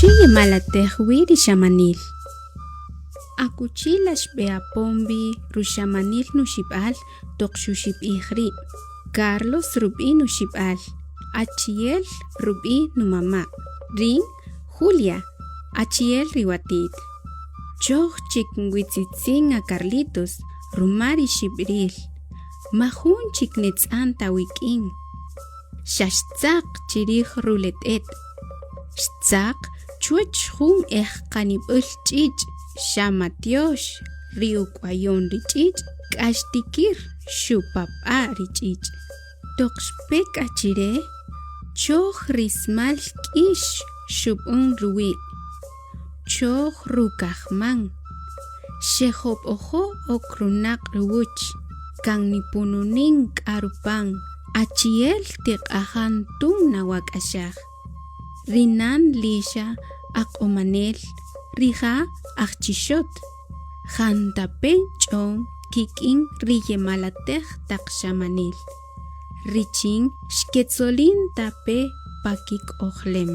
Akuchi yemalataj xamanil. Akuchi laxbeapombi xamanil nuxib'al toqxuxib ihri. Carlos rub'i nuxib'al. Achiel rub'i numama. Rin Julia. Achiel riwatit. Choj chiknwitzitzin a Carlitos. Rumari xibril. Mahun chiknitz'an tawik'in. Xaxtzaq chirij ruletet. Xtzaq chuech jun qanib'ul ch'ich' xamatyox riuk'wayon rich'ich' k'axtikir xupap'a rich'ich'. Toqxpek achire choj rismal k'ix xub'un ruwi'. Choj rukajman xejob'ojo okrunaq' ruwuch kan nipununin k'arupan achiel tiq'ajan tun nawak'axaj. Rinan lisha aq'omanel rija ajchixot jantape ch'on kik'in riyemalataj taq xamanil richin xketzolin tape pakik'ojlem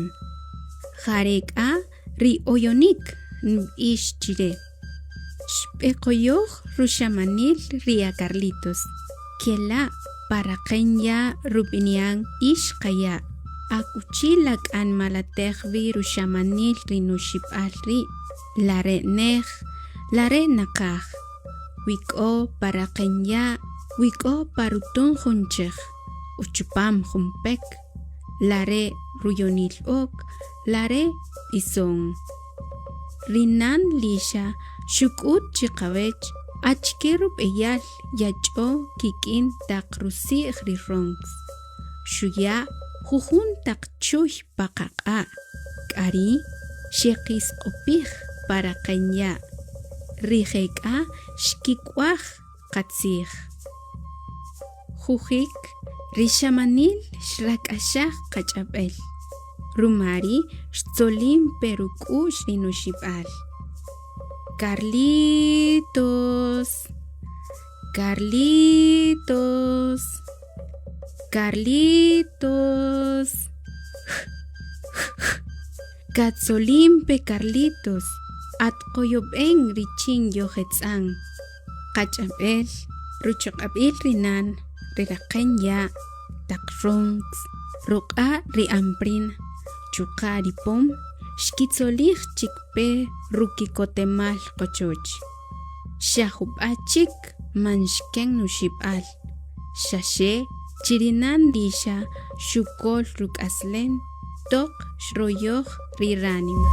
jarek'a rioyonik nb'ix chire xb'eqoyoj ruxamanil ria Carlitos kela' paraqen ya rub'inyan ix qaya Akuchi lak'an malataj ri ruxamanil rinuxib'al ri lare'nej lare'naqaj wik'o paraqenya wik'o parutun junchej uchupam junpek lare' ruyonil ok lare' b'ison rinan lisha xuk'ut chiqawech achke rub'eyal yach'o kik'in taq rusi' rirronks xuya' jujun taq chuy paqaq'a k'ari xeqisq'upij paraqenya rijek'a xkik'uaj qatzij jujik rixamanil xrak'axaj qach'ab'el rumari xtzolim peruk'ux rinuxib'al Carlitos Carlitos Carlitos Katzolimpe Carlitos atqoyob'en richin yojetz'an qach'ab'el ruchaq'ab'il rinan riraqen ya taq ronks ruq'a ri'amprin chuqa ripom xkitzolij chikpe rukikotemal qochoch xajub'a chik manxken nuxib'al xaxe chirinan lisha xukol ruk'aslen toq xroyoj riranima.